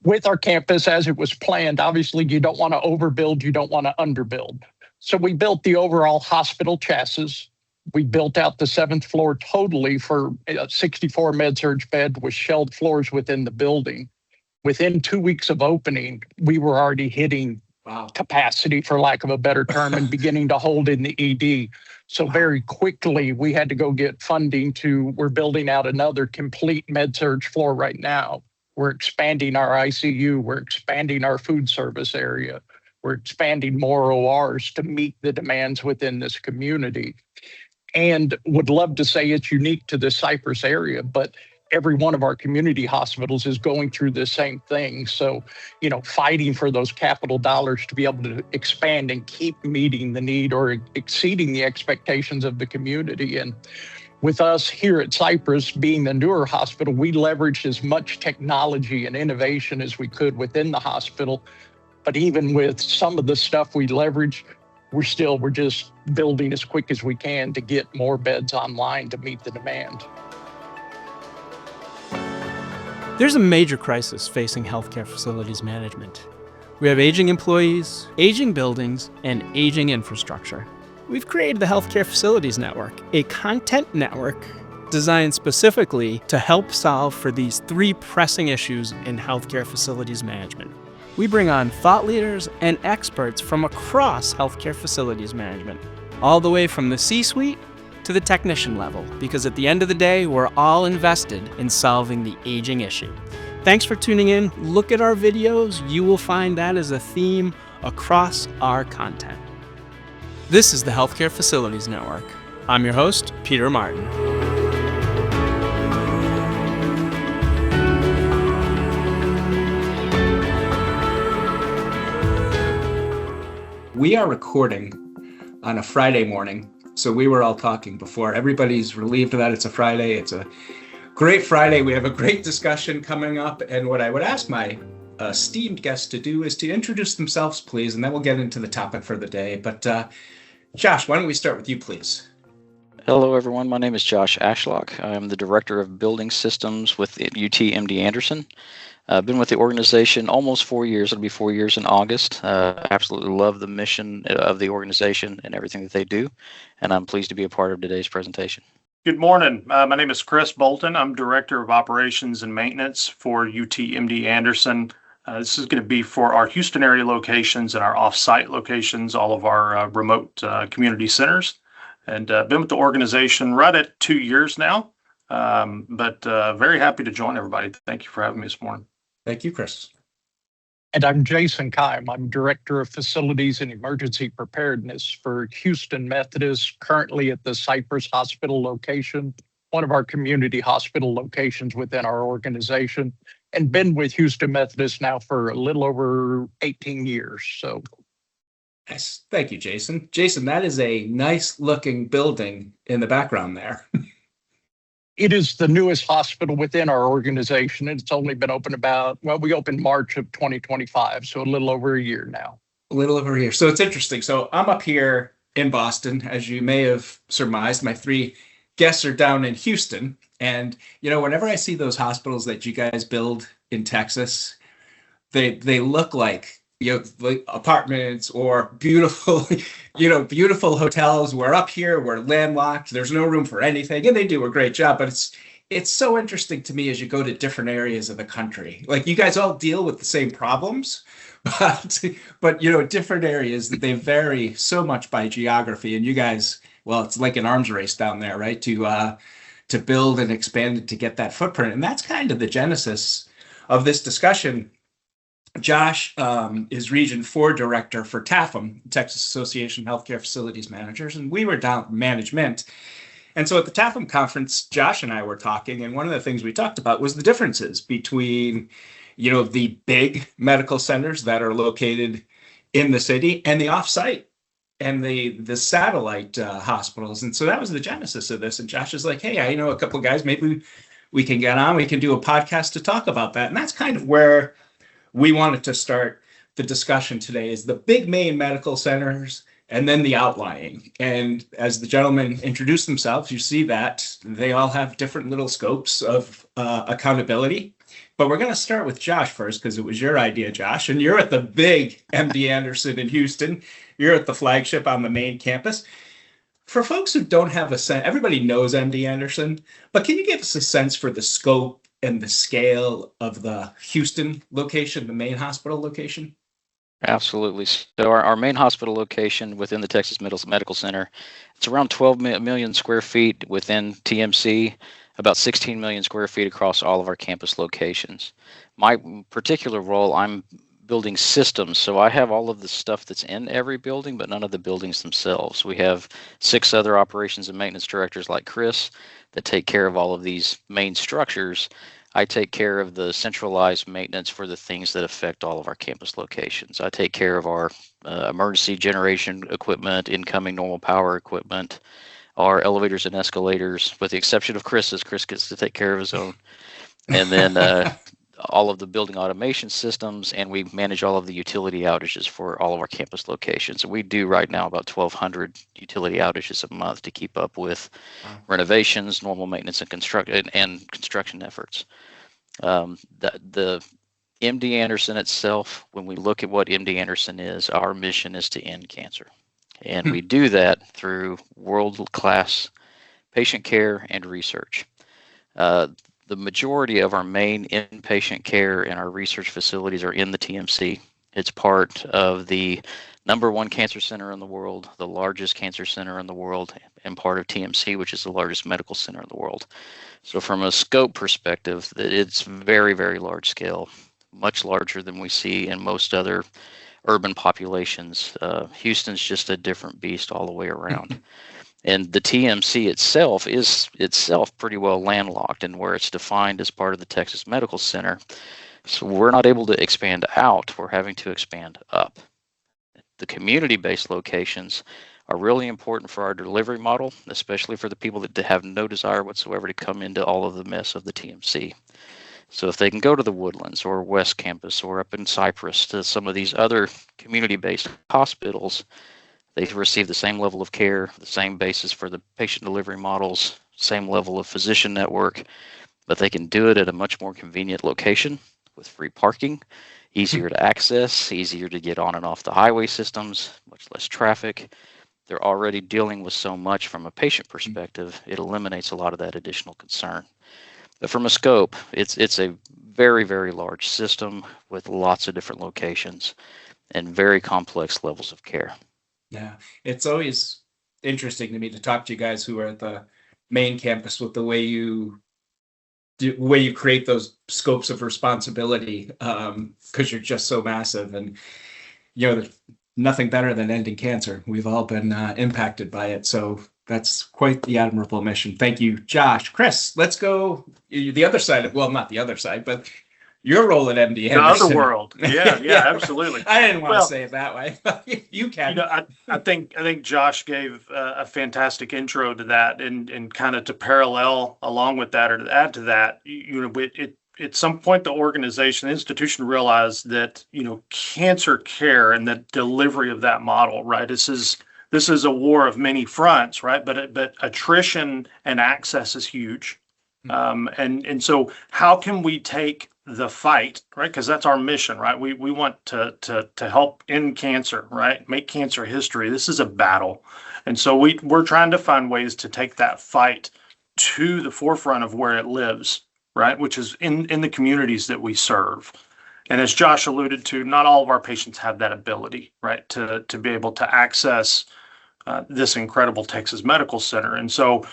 with our campus as it was planned, obviously you don't want to overbuild, you don't want to underbuild. So we built the overall hospital chassis. We built out the 7th floor totally for a 64 med-surg bed with shelved floors within the building. Within 2 weeks of opening, we were already hitting capacity, for lack of a better term, and beginning to hold in the ED. So very quickly, we had to go get funding we're building out another complete med-surg floor right now. We're expanding our ICU. We're expanding our food service area. We're expanding more ORs to meet the demands within this community. And would love to say it's unique to the Cypress area, but every one of our community hospitals is going through the same thing. So, fighting for those capital dollars to be able to expand and keep meeting the need or exceeding the expectations of the community. And with us here at Cypress being the newer hospital, we leveraged as much technology and innovation as we could within the hospital. But even with some of the stuff we leverage, we're just building as quick as we can to get more beds online to meet the demand. There's a major crisis facing healthcare facilities management. We have aging employees, aging buildings, and aging infrastructure. We've created the Healthcare Facilities Network, a content network designed specifically to help solve for these 3 pressing issues in healthcare facilities management. We bring on thought leaders and experts from across healthcare facilities management, all the way from the C-suite to the technician level, because at the end of the day, we're all invested in solving the aging issue. Thanks for tuning in. Look at our videos. You will find that as a theme across our content. This is the Healthcare Facilities Network. I'm your host, Peter Martin. We are recording on a Friday morning, so we were all talking before. Everybody's relieved that it's a Friday. It's a great Friday. We have a great discussion coming up, and what I would ask my esteemed guests to do is to introduce themselves, please, and then we'll get into the topic for the day. But Josh, why don't we start with you, please? Hello, everyone. My name is Josh Ashlock. I'm the Director of Building Systems with UT Anderson. I've been with the organization almost 4 years. It'll be 4 years in August. Absolutely love the mission of the organization and everything that they do, and I'm pleased to be a part of today's presentation. Good morning. My name is Chris Bolton. I'm Director of Operations and Maintenance for UT Anderson. This is going to be for our Houston area locations and our off-site locations, all of our remote community centers. And been with the organization right at 2 years now, but very happy to join everybody. Thank you for having me this morning. Thank you, Chris. And I'm Jason Kime. I'm Director of Facilities and Emergency Preparedness for Houston Methodist, currently at the Cypress Hospital location, one of our community hospital locations within our organization, and been with Houston Methodist now for a little over 18 years. So, yes, thank you, Jason. Jason, that is a nice looking building in the background there. It is the newest hospital within our organization. It's only been open we opened March of 2025, so a little over a year now. A little over a year. So it's interesting. So I'm up here in Boston, as you may have surmised. My 3 guests are down in Houston. And, whenever I see those hospitals that you guys build in Texas, they look like, like apartments or beautiful, beautiful hotels. We're up here, we're landlocked, there's no room for anything, and they do a great job. But it's so interesting to me as you go to different areas of the country. Like, you guys all deal with the same problems, but different areas, that they vary so much by geography. And you guys, well, it's like an arms race down there, right? To build and expand it to get that footprint. And that's kind of the genesis of this discussion. Josh is Region 4 Director for TAFM, Texas Association of Healthcare Facilities Managers, and we were down management. And so at the TAFM conference, Josh and I were talking, and one of the things we talked about was the differences between, the big medical centers that are located in the city and the offsite and the satellite hospitals. And so that was the genesis of this. And Josh is like, hey, I know a couple of guys, maybe we can get on, we can do a podcast to talk about that. And that's kind of where we wanted to start the discussion today, is the big main medical centers and then the outlying. And as the gentlemen introduced themselves, you see that they all have different little scopes of accountability. But we're going to start with Josh first because it was your idea, Josh, and you're at the big MD Anderson in Houston. You're at the Flagship on the main campus. For folks who don't have a sense, everybody knows MD Anderson, but can you give us a sense for the scope and the scale of the Houston location, the main hospital location? Absolutely. So our main hospital location within the Texas Medical Center, it's around 12 million square feet within TMC, about 16 million square feet across all of our campus locations. My particular role, I'm building systems, so I have all of the stuff that's in every building, but none of the buildings themselves. We have 6 other operations and maintenance directors like Chris that take care of all of these main structures. I take care of the centralized maintenance for the things that affect all of our campus locations. I take care of our emergency generation equipment, incoming normal power equipment, our elevators and escalators, with the exception of Chris's. Chris gets to take care of his own. And then all of the building automation systems, and we manage all of the utility outages for all of our campus locations. We do right now about 1,200 utility outages a month to keep up with renovations, normal maintenance, and construction efforts. The MD Anderson itself, when we look at what MD Anderson is, our mission is to end cancer. And we do that through world-class patient care and research. The majority of our main inpatient care and our research facilities are in the TMC. It's part of the #1 cancer center in the world, the largest cancer center in the world, and part of TMC, which is the largest medical center in the world. So from a scope perspective, it's very, very large scale, much larger than we see in most other urban populations. Houston's just a different beast all the way around. And the TMC itself is pretty well landlocked, and where it's defined as part of the Texas Medical Center. So we're not able to expand out, we're having to expand up. The community-based locations are really important for our delivery model, especially for the people that have no desire whatsoever to come into all of the mess of the TMC. So if they can go to the Woodlands or West Campus or up in Cypress to some of these other community-based hospitals, they receive the same level of care, the same basis for the patient delivery models, same level of physician network, but they can do it at a much more convenient location with free parking, easier to access, easier to get on and off the highway systems, much less traffic. They're already dealing with so much from a patient perspective, it eliminates a lot of that additional concern. But from a scope, it's a very, very large system with lots of different locations and very complex levels of care. Yeah, it's always interesting to me to talk to you guys who are at the main campus with the way you create those scopes of responsibility, because you're just so massive. And there's nothing better than ending cancer. We've all been impacted by it, so that's quite the admirable mission. Thank you, Josh. Chris, let's go the other side. Well, not the other side, but your role at MD Anderson. The other world. Yeah, absolutely. I didn't want to say it that way. You can. I think Josh gave a fantastic intro to that, and kind of to parallel along with that, or to add to that, at some point the institution realized that cancer care and the delivery of that model, right? This is a war of many fronts, right? But attrition and access is huge. And so how can we take the fight, right? Because that's our mission, right? We want to help end cancer, right? Make cancer history. This is a battle. And so we're trying to find ways to take that fight to the forefront of where it lives, right? Which is in the communities that we serve. And as Josh alluded to, not all of our patients have that ability, right? To be able to access this incredible Texas Medical Center. And so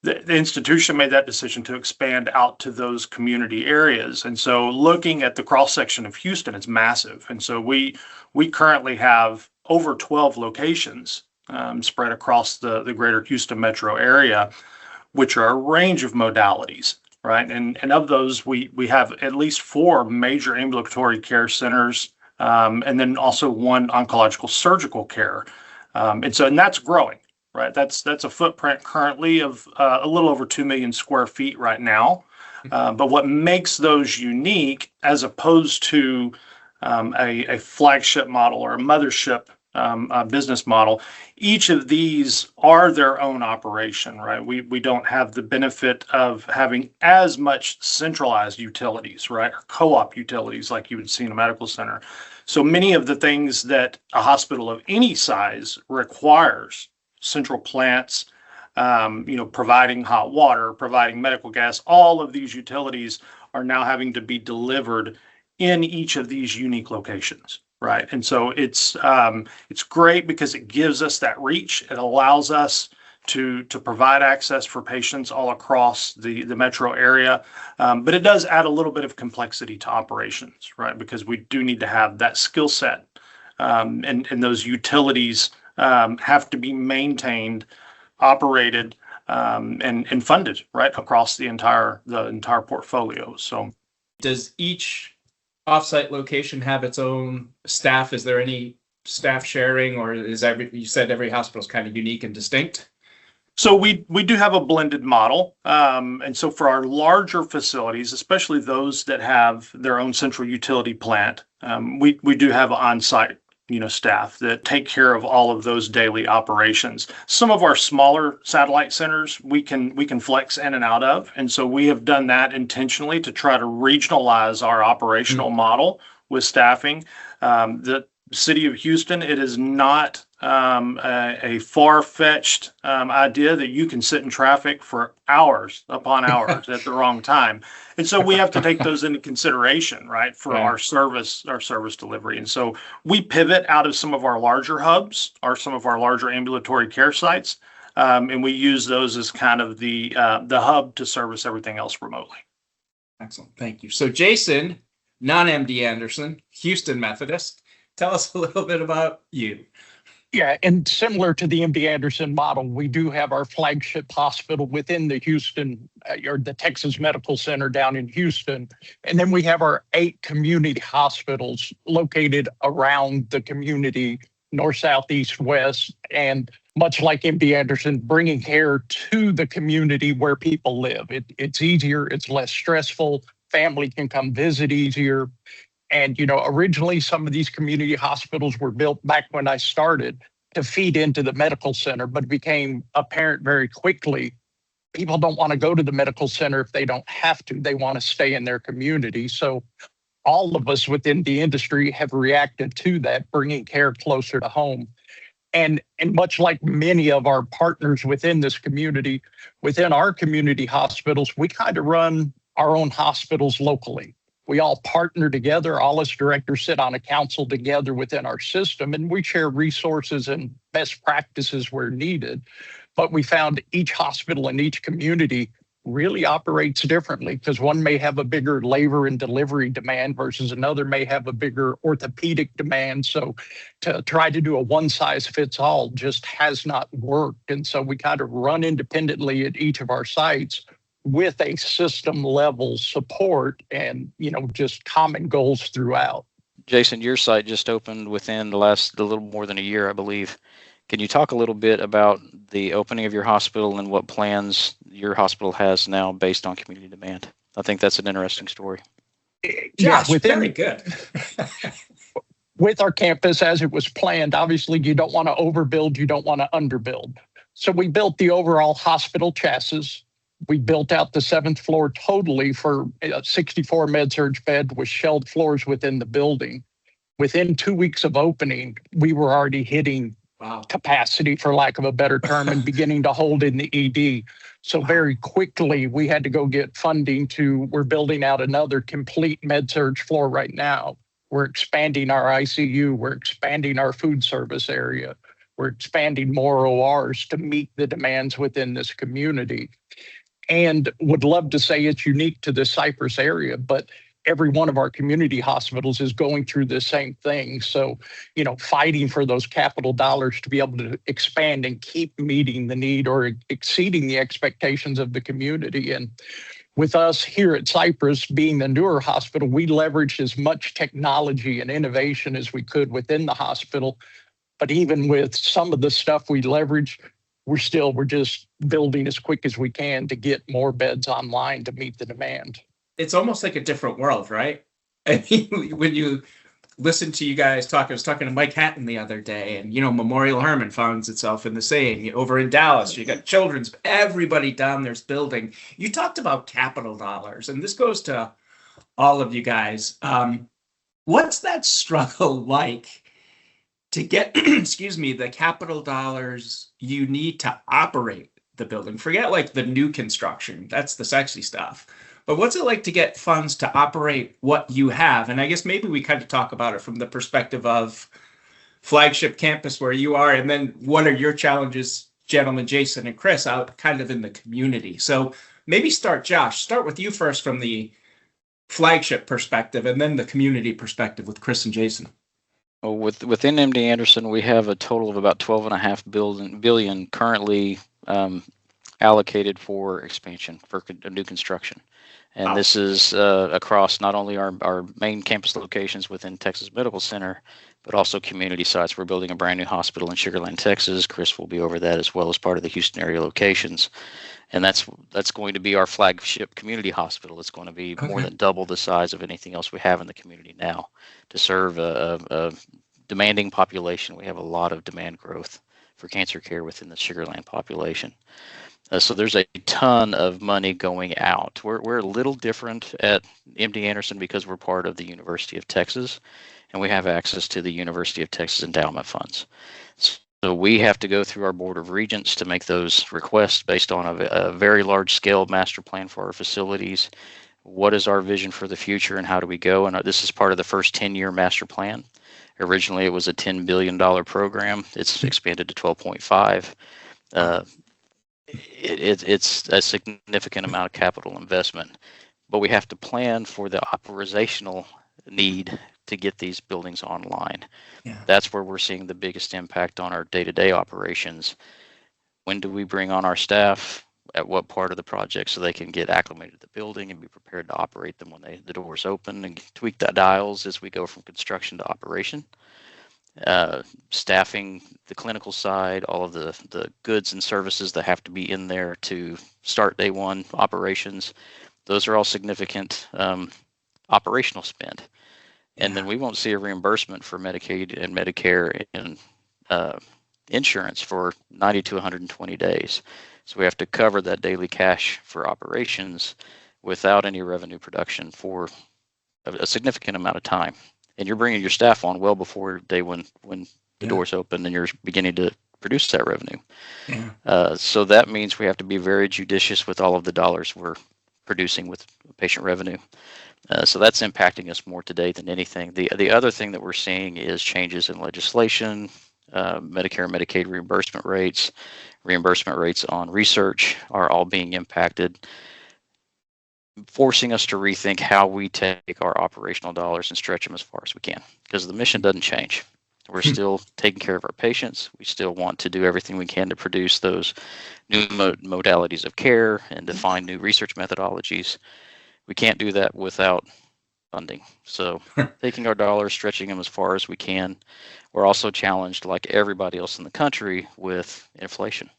the institution made that decision to expand out to those community areas. And so looking at the cross section of Houston, it's massive. And so we currently have over 12 locations spread across the greater Houston metro area, which are a range of modalities, right? And of those, we have at least 4 major ambulatory care centers, and then also 1 oncological surgical care. And that's growing. Right, that's a footprint currently of a little over 2 million square feet right now. But what makes those unique, as opposed to a flagship model or a mothership business model. Each of these are their own operation, right? We don't have the benefit of having as much centralized utilities, right? Or co-op utilities like you would see in a medical center. So many of the things that a hospital of any size requires, central plants, providing hot water, providing medical gas, all of these utilities are now having to be delivered in each of these unique locations, right? And so it's great because it gives us that reach. It allows us to provide access for patients all across the metro area, but it does add a little bit of complexity to operations, right? Because we do need to have that skill set, and those utilities have to be maintained, operated, and funded right across the entire portfolio. So, does each offsite location have its own staff? Is there any staff sharing, or you said every hospital is kind of unique and distinct? So we do have a blended model, and so for our larger facilities, especially those that have their own central utility plant, we do have on-site staff that take care of all of those daily operations. Some of our smaller satellite centers we can flex in and out of, and so we have done that intentionally to try to regionalize our operational model with staffing. The city of Houston, it is not a far-fetched idea that you can sit in traffic for hours upon hours at the wrong time. And so we have to take those into consideration, right, for our service delivery. And so we pivot out of some of our larger hubs or some of our larger ambulatory care sites, and we use those as kind of the hub to service everything else remotely. Excellent. Thank you. So Jason, non-MD Anderson, Houston Methodist, tell us a little bit about you. Yeah, and similar to the MD Anderson model, we do have our flagship hospital within the Houston, or the Texas Medical Center down in Houston. And then we have our 8 community hospitals located around the community, north, south, east, west. And much like MD Anderson, bringing care to the community where people live. It's easier, it's less stressful, family can come visit easier. And, originally some of these community hospitals were built back when I started to feed into the medical center, but it became apparent very quickly people don't want to go to the medical center if they don't have to. They want to stay in their community. So all of us within the industry have reacted to that, bringing care closer to home. And much like many of our partners within this community, within our community hospitals, we kind of run our own hospitals locally. We all partner together. All us directors sit on a council together within our system, and we share resources and best practices where needed. But we found each hospital in each community really operates differently because one may have a bigger labor and delivery demand versus another may have a bigger orthopedic demand. So to try to do a one size fits all just has not worked. And so we kind of run independently at each of our sites with a system level support and, just common goals throughout. Jason, your site just opened within a little more than a year, I believe. Can you talk a little bit about the opening of your hospital and what plans your hospital has now based on community demand? I think that's an interesting story. Josh, very good. With our campus as it was planned, obviously you don't want to overbuild, you don't want to underbuild. So we built the overall hospital chassis. We built out the 7th floor totally for a 64 med-surg bed with shelved floors within the building. Within 2 weeks of opening, we were already hitting capacity, for lack of a better term, and beginning to hold in the ED. So very quickly, we had to go get funding we're building out another complete med-surg floor right now. We're expanding our ICU. We're expanding our food service area. We're expanding more ORs to meet the demands within this community. And would love to say it's unique to the Cypress area, but every one of our community hospitals is going through the same thing. So, fighting for those capital dollars to be able to expand and keep meeting the need or exceeding the expectations of the community. And with us here at Cypress being the newer hospital, we leveraged as much technology and innovation as we could within the hospital. But even with some of the stuff we leverage, we're just building as quick as we can to get more beds online to meet the demand. It's almost like a different world, right? I mean, when you listen to you guys talk. I was talking to Mike Hatton the other day, and Memorial Hermann finds itself in the same. Over in Dallas, you got Children's. Everybody down there's building. You talked about capital dollars, and this goes to all of you guys. What's that struggle like to get, excuse me, the capital dollars you need to operate the building? Forget like the new construction. That's the sexy stuff. But what's it like to get funds to operate what you have? And I guess maybe we kind of talk about it from the perspective of Flagship Campus where you are, and then what are your challenges, gentlemen, Jason and Chris, out kind of in the community? So maybe start with you first from the Flagship perspective, and then the community perspective with Chris and Jason. Well, within MD Anderson, we have a total of about $12.5 billion currently allocated for expansion for new construction. And this is across not only our main campus locations within Texas Medical Center, but also community sites. We're building a brand new hospital in Sugar Land, Texas. Chris will be over that, as well as part of the Houston area locations. And that's going to be our flagship community hospital. It's going to be more than double the size of anything else we have in the community now to serve a demanding population. We have a lot of demand growth for cancer care within the Sugar Land population. So there's a ton of money going out. We're a little different at MD Anderson because we're part of the University of Texas, and we have access to the University of Texas endowment funds. So we have to go through our Board of Regents to make those requests based on a very large-scale master plan for our facilities. What is our vision for the future, and how do we go? And this is part of the first 10-year master plan. Originally, it was a $10 billion program. It's expanded to 12.5. It's a significant amount of capital investment, but we have to plan for the operational need to get these buildings online. Yeah. That's where we're seeing the biggest impact on our day-to-day operations. When do we bring on our staff? At what part of the project, so they can get acclimated to the building and be prepared to operate them when the doors open, and tweak the dials as we go from construction to operation. Staffing the clinical side, all of the goods and services that have to be in there to start day one operations. Those are all significant operational spend. And then we won't see a reimbursement for Medicaid and Medicare and insurance for 90 to 120 days. So we have to cover that daily cash for operations without any revenue production for a significant amount of time. And you're bringing your staff on well before day when the doors open and you're beginning to produce that revenue. Yeah. So that means we have to be very judicious with all of the dollars we're producing with patient revenue. So that's impacting us more today than anything. The other thing that we're seeing is changes in legislation, Medicare and Medicaid reimbursement rates on research are all being impacted, forcing us to rethink how we take our operational dollars and stretch them as far as we can, because the mission doesn't change. We're still taking care of our patients. We still want to do everything we can to produce those new modalities of care and define new research methodologies. We can't do that without funding. So taking our dollars, stretching them as far as we can. We're also challenged, like everybody else in the country, with inflation.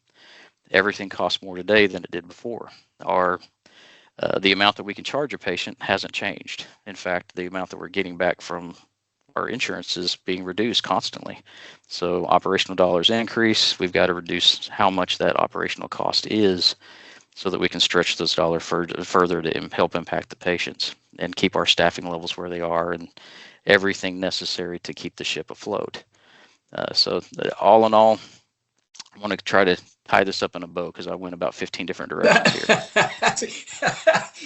Everything costs more today than it did before. The amount that we can charge a patient hasn't changed. In fact, the amount that we're getting back from our insurance is being reduced constantly. So operational dollars increase. We've got to reduce how much that operational cost is so that we can stretch those dollars further to help impact the patients and keep our staffing levels where they are and everything necessary to keep the ship afloat. So all in all, I want to try to tie this up in a bow because I went about 15 different directions here.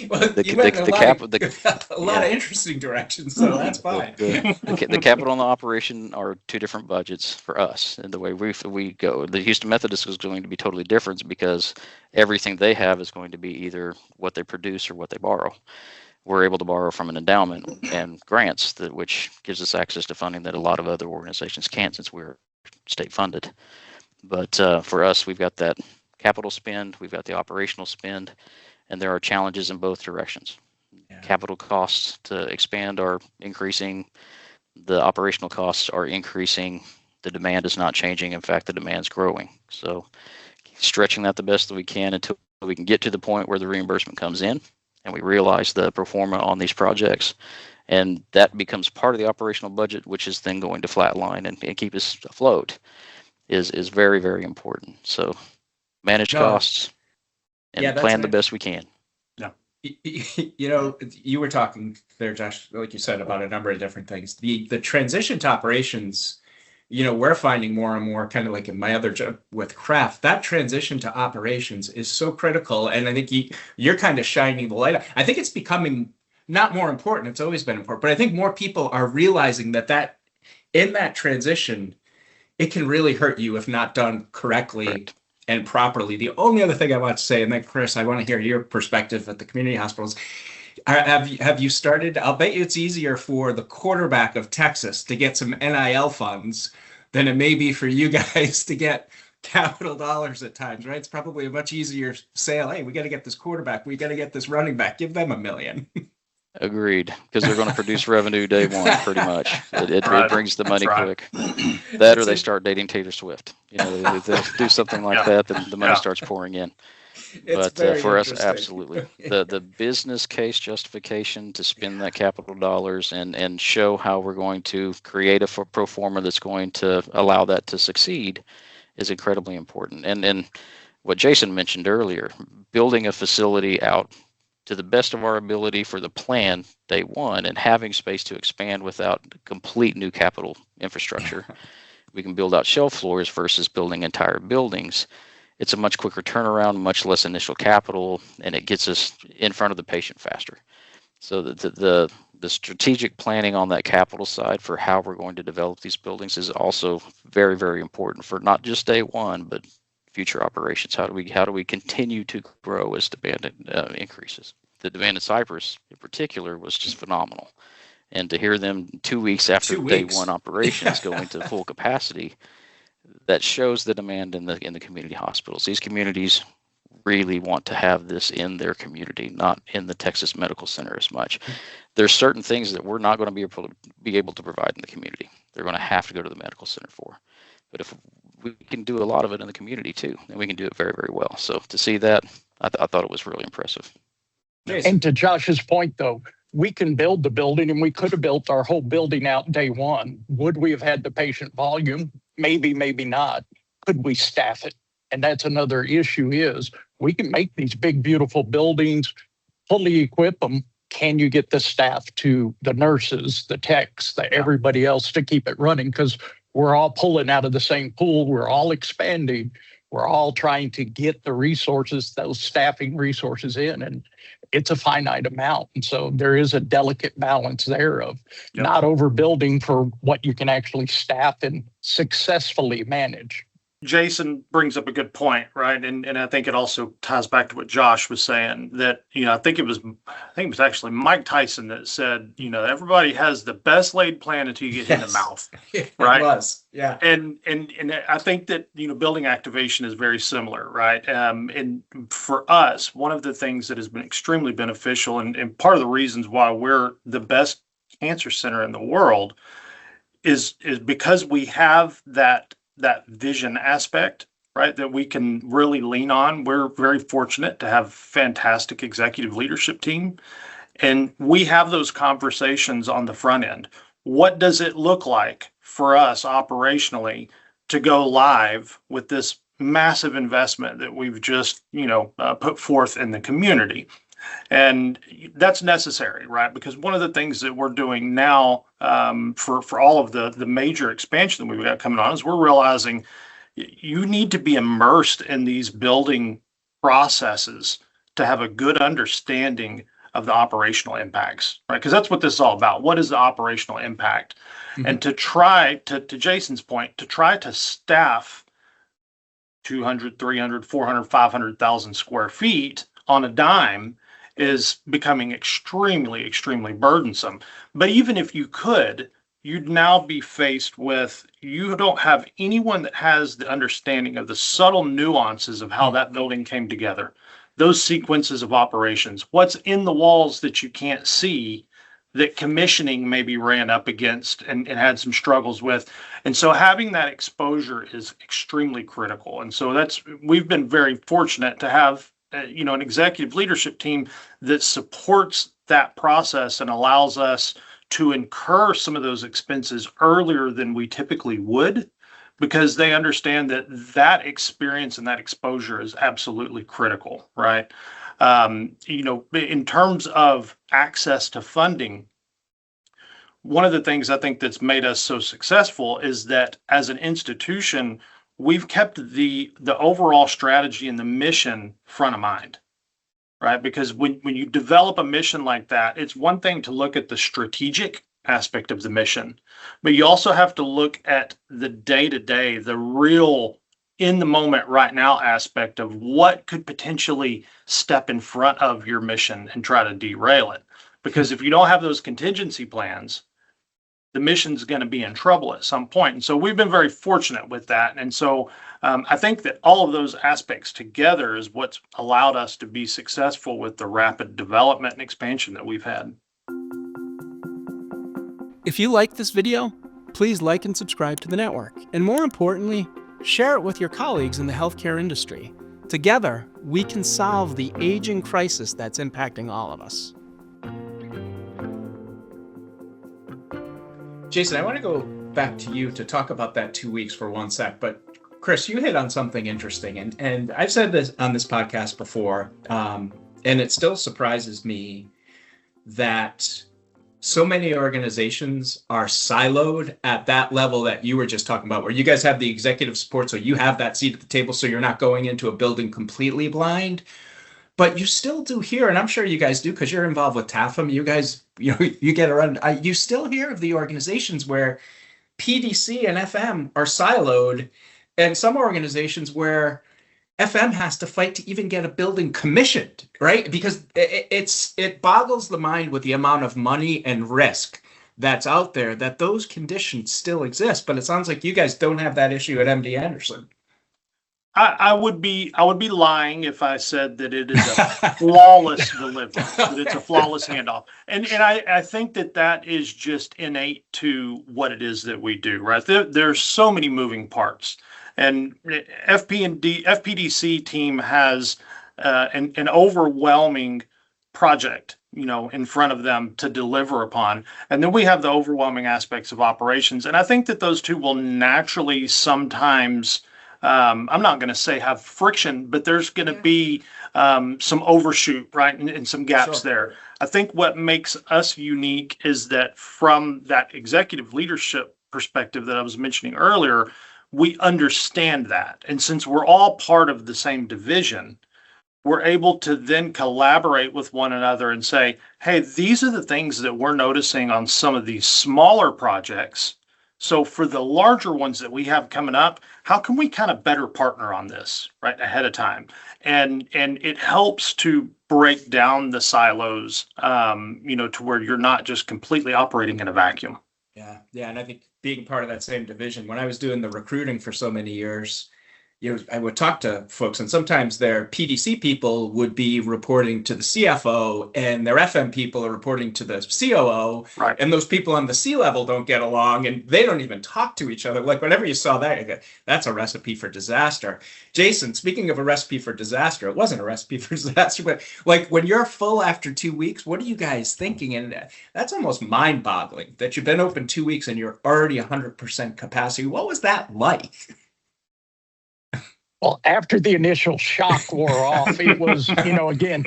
Well, you went a lot of interesting directions, so that's fine. The capital and the operation are two different budgets for us, and the way we go. The Houston Methodist is going to be totally different because everything they have is going to be either what they produce or what they borrow. We're able to borrow from an endowment and grants, which gives us access to funding that a lot of other organizations can't, since we're state funded. But for us, we've got that capital spend, we've got the operational spend, and there are challenges in both directions. Yeah. Capital costs to expand are increasing, the operational costs are increasing, the demand is not changing. In fact, the demand's growing. So stretching that the best that we can until we can get to the point where the reimbursement comes in and we realize the pro forma on these projects, and that becomes part of the operational budget, which is then going to flatline and keep us afloat, is very, very important. So manage costs and plan the best we can. You were talking there, Josh, like you said, about a number of different things. The transition to operations, we're finding more and more, kind of like in my other job with craft, that transition to operations is so critical. And I think you're kind of shining the light. I think it's becoming not more important. It's always been important, but I think more people are realizing that in that transition, it can really hurt you if not done correctly. Right. And properly. The only other thing I want to say, and then Chris, I want to hear your perspective at the community hospitals. Have you started? I'll bet you it's easier for the quarterback of Texas to get some NIL funds than it may be for you guys to get capital dollars at times, right? It's probably a much easier sale. Hey, we got to get this quarterback. We got to get this running back. Give them $1 million. Agreed, because they're going to produce revenue day one, pretty much. It brings the money quick. That, or they start dating Taylor Swift. They do something like that, then the money starts pouring in. But for us, absolutely, the business case justification to spend that capital dollars and show how we're going to create a pro forma that's going to allow that to succeed is incredibly important. And what Jason mentioned earlier, building a facility out to the best of our ability for the plan day one, and having space to expand without complete new capital infrastructure. We can build out shelf floors versus building entire buildings. It's a much quicker turnaround, much less initial capital, and it gets us in front of the patient faster. So the strategic planning on that capital side for how we're going to develop these buildings is also very, very important for not just day one, but future operations. How do we continue to grow as demand increases? The demand in Cyprus in particular was just phenomenal. And to hear them 2 weeks after day one operations going to full capacity, that shows the demand in the community hospitals. These communities really want to have this in their community, not in the Texas Medical Center as much. There's certain things that we're not going to be able to provide in the community. They're going to have to go to the medical center for. But if we can do a lot of it in the community too, and we can do it very, very well. So to see that, I thought it was really impressive. And to Josh's point, though, we can build the building, and we could have built our whole building out day one. Would we have had the patient volume? Maybe, maybe not. Could we staff it? And that's another issue is we can make these big, beautiful buildings, fully equip them. Can you get the staff to the nurses, the techs, everybody else to keep it running? Because we're all pulling out of the same pool. We're all expanding. We're all trying to get the resources, those staffing resources in, and it's a finite amount. And so there is a delicate balance there of not overbuilding for what you can actually staff and successfully manage. Jason brings up a good point, right? And I think it also ties back to what Josh was saying, that, I think it was actually Mike Tyson that said, everybody has the best laid plan until you get hit in the mouth. Right. It was. Yeah. And I think that, building activation is very similar, right? And for us, one of the things that has been extremely beneficial, and part of the reasons why we're the best cancer center in the world is because we have that vision aspect, right, that we can really lean on. We're very fortunate to have fantastic executive leadership team, and we have those conversations on the front end. What does it look like for us operationally to go live with this massive investment that we've just, put forth in the community? And that's necessary, right? Because one of the things that we're doing now for all of the major expansion that we've got coming on is we're realizing you need to be immersed in these building processes to have a good understanding of the operational impacts, right? Because that's what this is all about. What is the operational impact? Mm-hmm. And to try, to Jason's point, to try to staff 200, 300, 400, 500,000 square feet on a dime is becoming extremely, extremely burdensome. But even if you could, you'd now be faced with, you don't have anyone that has the understanding of the subtle nuances of how that building came together, those sequences of operations, what's in the walls that you can't see, that commissioning maybe ran up against and had some struggles with. And so having that exposure is extremely critical. And so we've been very fortunate to have an executive leadership team that supports that process and allows us to incur some of those expenses earlier than we typically would, because they understand that that experience and that exposure is absolutely critical, right? In terms of access to funding, one of the things I think that's made us so successful is that as an institution, we've kept the overall strategy and the mission front of mind, right? Because when you develop a mission like that, it's one thing to look at the strategic aspect of the mission, but you also have to look at the day-to-day, the real in the moment right now aspect of what could potentially step in front of your mission and try to derail it. Because if you don't have those contingency plans, the mission's going to be in trouble at some point. And so we've been very fortunate with that. And so I think that all of those aspects together is what's allowed us to be successful with the rapid development and expansion that we've had. If you like this video, please like and subscribe to the network. And more importantly, share it with your colleagues in the healthcare industry. Together, we can solve the aging crisis that's impacting all of us. Jason, I want to go back to you to talk about that 2 weeks for one sec, but Chris, you hit on something interesting, and I've said this on this podcast before, and it still surprises me that so many organizations are siloed at that level that you were just talking about, where you guys have the executive support, so you have that seat at the table, so you're not going into a building completely blind. But you still do hear, and I'm sure you guys do because you're involved with TAFM, you guys, you get around, you still hear of the organizations where PDC and FM are siloed, and some organizations where FM has to fight to even get a building commissioned, right? Because it boggles the mind with the amount of money and risk that's out there, that those conditions still exist. But it sounds like you guys don't have that issue at MD Anderson. I would be lying if I said that it is a flawless delivery, that it's a flawless handoff. And I think that is just innate to what it is that we do, right? There's so many moving parts. And FPDC team has an overwhelming project, in front of them to deliver upon. And then we have the overwhelming aspects of operations. And I think that those two will naturally sometimes, I'm not going to say have friction, but there's going to be some overshoot, right? And some gaps there. I think what makes us unique is that from that executive leadership perspective that I was mentioning earlier, we understand that. And since we're all part of the same division, we're able to then collaborate with one another and say, hey, these are the things that we're noticing on some of these smaller projects. So for the larger ones that we have coming up, how can we kind of better partner on this right ahead of time? And it helps to break down the silos, to where you're not just completely operating in a vacuum. Yeah. And I think being part of that same division, when I was doing the recruiting for so many years, I would talk to folks, and sometimes their PDC people would be reporting to the CFO, and their FM people are reporting to the COO, right? And those people on the C level don't get along, and they don't even talk to each other. Like whenever you saw that, you go, that's a recipe for disaster. Jason, speaking of a recipe for disaster, it wasn't a recipe for disaster, but like when you're full after 2 weeks, what are you guys thinking? And that's almost mind-boggling that you've been open 2 weeks and you're already 100% capacity. What was that like? Well, after the initial shock wore off, it was, again,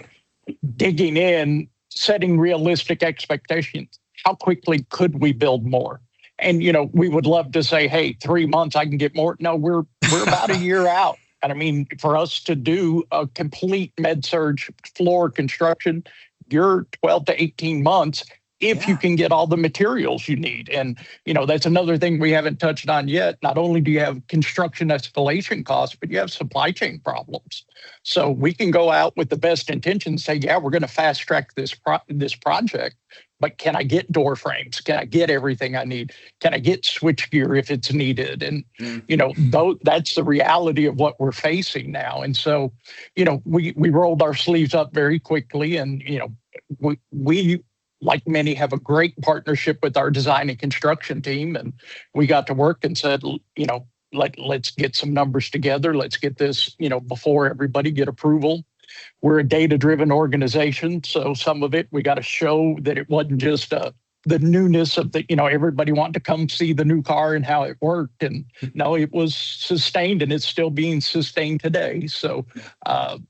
digging in, setting realistic expectations. How quickly could we build more? And, we would love to say, hey, 3 months, I can get more. No, we're about a year out. And I mean, for us to do a complete med-surg floor construction, you're 12 to 18 months. If you can get all the materials you need. And, that's another thing we haven't touched on yet. Not only do you have construction escalation costs, but you have supply chain problems. So we can go out with the best intentions, say, yeah, we're going to fast track this project, but can I get door frames? Can I get everything I need? Can I get switch gear if it's needed? And, that's the reality of what we're facing now. And so, we rolled our sleeves up very quickly, and, we like many, have a great partnership with our design and construction team. And we got to work and said, let's get some numbers together. Let's get this, before everybody get approval. we're a data-driven organization. So some of it, we got to show that it wasn't just the newness of the, everybody wanted to come see the new car and how it worked. And no, it was sustained, and it's still being sustained today. So,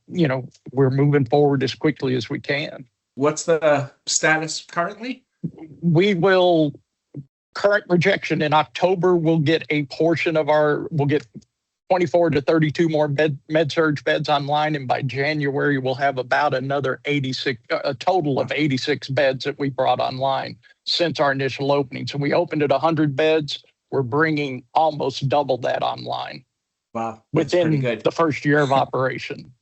we're moving forward as quickly as we can. What's the status currently? Current projection in October, we'll get a portion of we'll get 24 to 32 more med-surg beds online. And by January, we'll have about another 86, a total of 86 beds that we brought online since our initial opening. So we opened at 100 beds. We're bringing almost double that online. Wow. Within the first year of operation.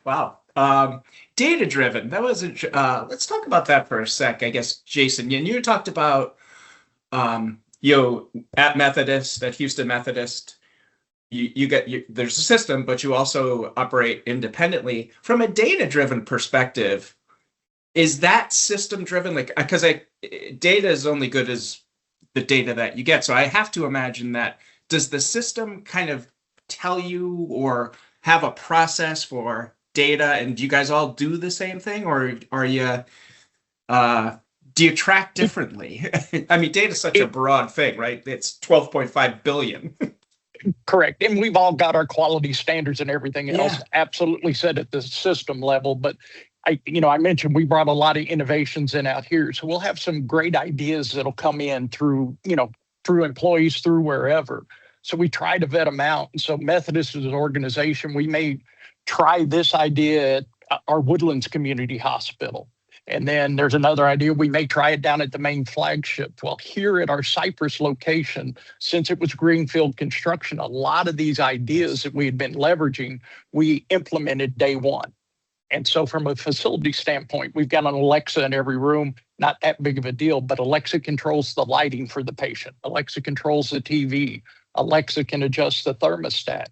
Wow. Data driven. That wasn't. Let's talk about that for a sec. I guess, Jason, you talked about at Methodist, at Houston Methodist, there's a system, but you also operate independently. From a data driven perspective, is that system driven? Like, because data is only good as the data that you get. So I have to imagine that. Does the system kind of tell you or have a process for data, and do you guys all do the same thing, or are you do you track differently? I mean, data is such a broad thing, right? It's 12.5 billion. Correct. And we've all got our quality standards and everything else absolutely set at the system level. But I mentioned we brought a lot of innovations in out here. So we'll have some great ideas that'll come in through employees, through wherever. So we try to vet them out. And so Methodist as an organization, we may try this idea at our Woodlands Community Hospital. And then there's another idea. We may try it down at the main Flagship. Well, here at our Cypress location, since it was greenfield construction, a lot of these ideas that we had been leveraging, we implemented day one. And so from a facility standpoint, we've got an Alexa in every room, not that big of a deal, but Alexa controls the lighting for the patient. Alexa controls the TV. Alexa can adjust the thermostat.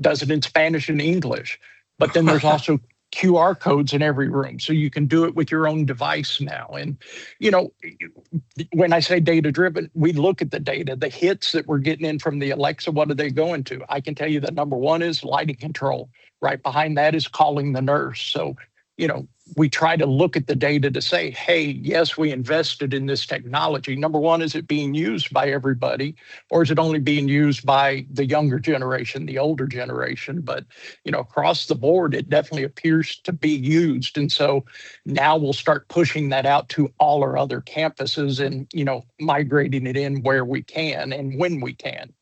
Does it in Spanish and English. But then there's also QR codes in every room. So you can do it with your own device now. And, when I say data driven, we look at the data, the hits that we're getting in from the Alexa, what are they going to? I can tell you that number one is lighting control. Right behind that is calling the nurse. So, we try to look at the data to say, hey, yes, we invested in this technology. Number one, is it being used by everybody, or is it only being used by the younger generation, the older generation? But, across the board, it definitely appears to be used. And so now we'll start pushing that out to all our other campuses and, migrating it in where we can and when we can.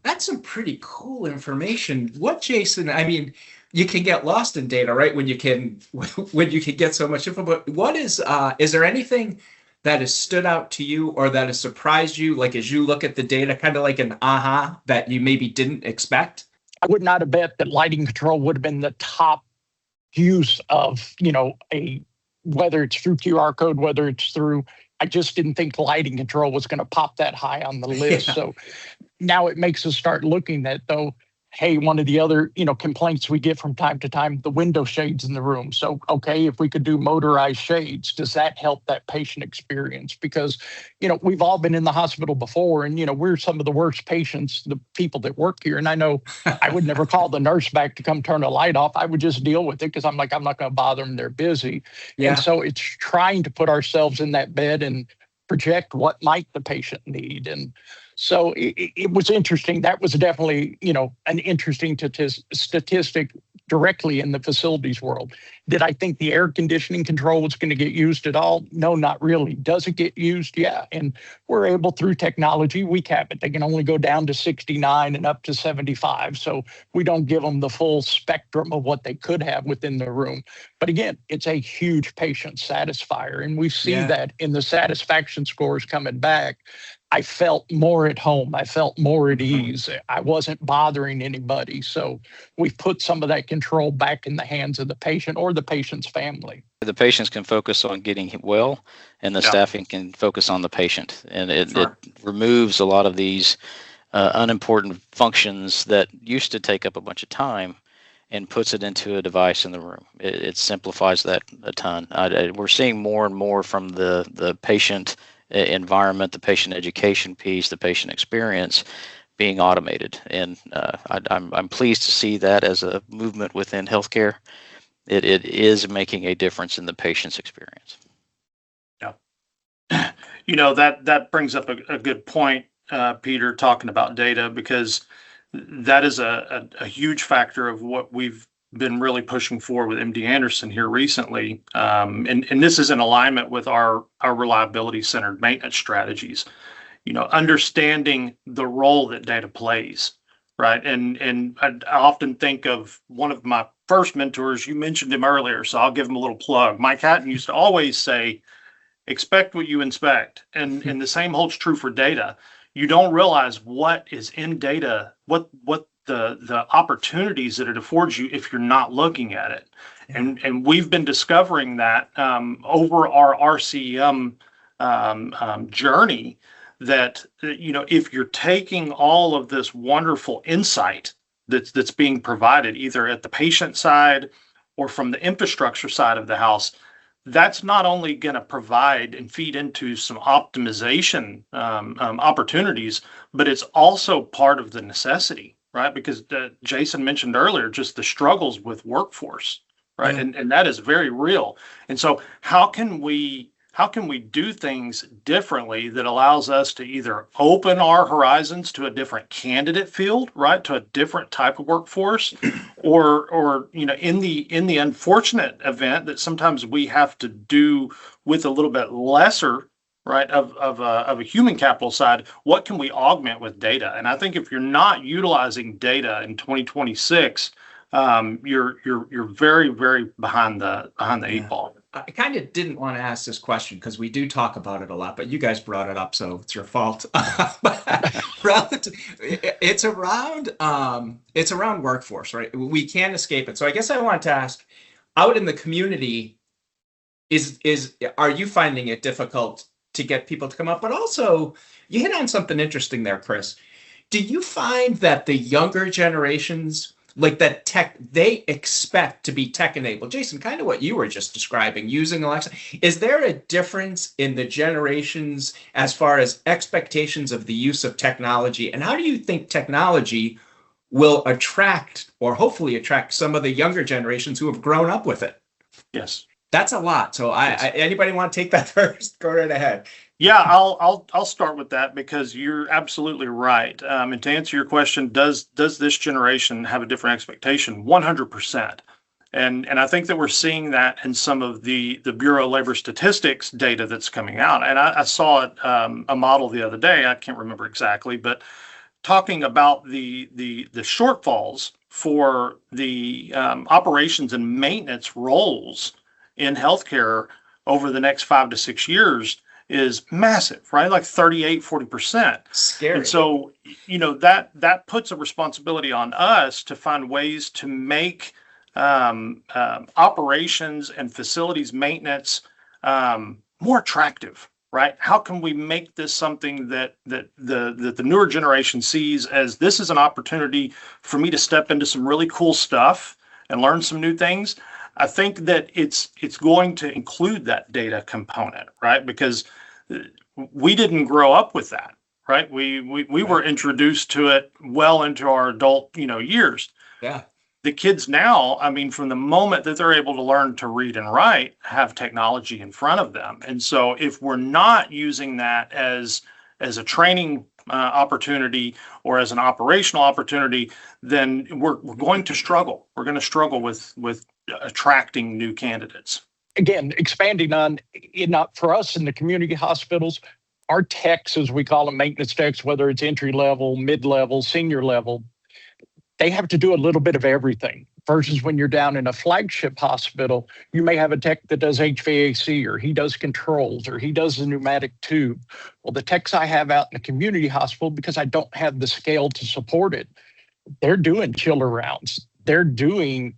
That's some pretty cool information. What, Jason, I mean, you can get lost in data, right? When you can get so much info. But what is there anything that has stood out to you or that has surprised you, like as you look at the data, kind of like an aha that you maybe didn't expect? I would not have bet that lighting control would have been the top use of, whether it's through QR code, whether it's through, I just didn't think lighting control was going to pop that high on the list. So now it makes us start looking at, though, hey, one of the other, complaints we get from time to time, the window shades in the room. So, okay, if we could do motorized shades, does that help that patient experience? Because, we've all been in the hospital before and, we're some of the worst patients, the people that work here. And I know I would never call the nurse back to come turn a light off. I would just deal with it because I'm not going to bother them. They're busy. Yeah. And so it's trying to put ourselves in that bed and project what might the patient need. And so it was interesting. That was definitely, an interesting statistic directly in the facilities world. Did I think the air conditioning control was going to get used at all? No, not really. Does it get used? Yeah. And we're able, through technology, we cap it. They can only go down to 69 and up to 75. So we don't give them the full spectrum of what they could have within the room. But again, it's a huge patient satisfier. And we see that in the satisfaction scores coming back. I felt more at home. I felt more at ease. I wasn't bothering anybody. So we've put some of that control back in the hands of the patient or the patient's family. The patients can focus on getting well, and the staffing can focus on the patient. And it removes a lot of these unimportant functions that used to take up a bunch of time and puts it into a device in the room. It simplifies that a ton. We're seeing more and more from the patient environment, the patient education piece, the patient experience, being automated. And I'm pleased to see that as a movement within healthcare. It is making a difference in the patient's experience. Yeah. That brings up a good point, Peter, talking about data, because that is a huge factor of what we've been really pushing for with MD Anderson here recently. And this is in alignment with our reliability centered maintenance strategies, understanding the role that data plays, right? And I often think of one of my first mentors. You mentioned him earlier, so I'll give him a little plug. Mike Hatton used to always say, expect what you inspect. And the same holds true for data. You don't realize what is in data, what the opportunities that it affords you if you're not looking at it. And we've been discovering that over our RCM journey, that if you're taking all of this wonderful insight that's being provided either at the patient side or from the infrastructure side of the house, that's not only going to provide and feed into some optimization opportunities, but it's also part of the necessity, right? Because Jason mentioned earlier just the struggles with workforce, right? And that is very real. And so how can we do things differently that allows us to either open our horizons to a different candidate field, right, to a different type of workforce, or in the unfortunate event that sometimes we have to do with a little bit lesser, right, of a human capital side, what can we augment with data? And I think if you're not utilizing data in 2026, you're very, very behind the eight ball. I kind of didn't want to ask this question because we do talk about it a lot, but you guys brought it up, so it's your fault. It's around workforce, right? We can't escape it. So I guess I want to ask, out in the community, are you finding it difficult to get people to come up? But also, you hit on something interesting there, Chris. Do you find that the younger generations, like that tech, they expect to be tech enabled? Jason, kind of what you were just describing, using Alexa. Is there a difference in the generations as far as expectations of the use of technology? And how do you think technology will attract, or hopefully attract, some of the younger generations who have grown up with it? Yes. That's a lot. So anybody want to take that first? Go right ahead. Yeah, I'll start with that because you're absolutely right. And to answer your question, does this generation have a different expectation? 100%. And I think that we're seeing that in some of the Bureau of Labor Statistics data that's coming out. And I saw it, a model the other day. I can't remember exactly, but talking about the shortfalls for the operations and maintenance roles in healthcare over the next 5 to 6 years is massive, right? Like 40%. Scary. And so, that puts a responsibility on us to find ways to make operations and facilities maintenance more attractive, right? How can we make this something that the newer generation sees as this is an opportunity for me to step into some really cool stuff and learn some new things? I think that it's going to include that data component, right? Because we didn't grow up with that, right? We were introduced to it well into our adult, years. Yeah. The kids now, I mean, from the moment that they're able to learn to read and write, have technology in front of them. And so if we're not using that as a training opportunity or as an operational opportunity, then we're going to struggle. We're going to struggle with attracting new candidates. Again, expanding on it, not for us in the community hospitals, our techs, as we call them, maintenance techs, whether it's entry level, mid-level, senior level, they have to do a little bit of everything. Versus when you're down in a flagship hospital, you may have a tech that does HVAC, or he does controls, or he does the pneumatic tube. Well, the techs I have out in the community hospital, because I don't have the scale to support it, they're doing chiller rounds. They're doing,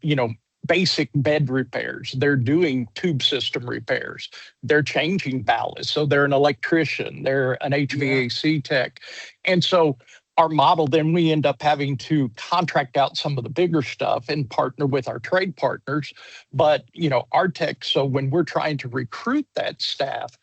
basic bed repairs. They're doing tube system repairs. They're changing ballasts. So they're an electrician. They're an HVAC tech. And so our model, then we end up having to contract out some of the bigger stuff and partner with our trade partners. But, our techs, so when we're trying to recruit that staff,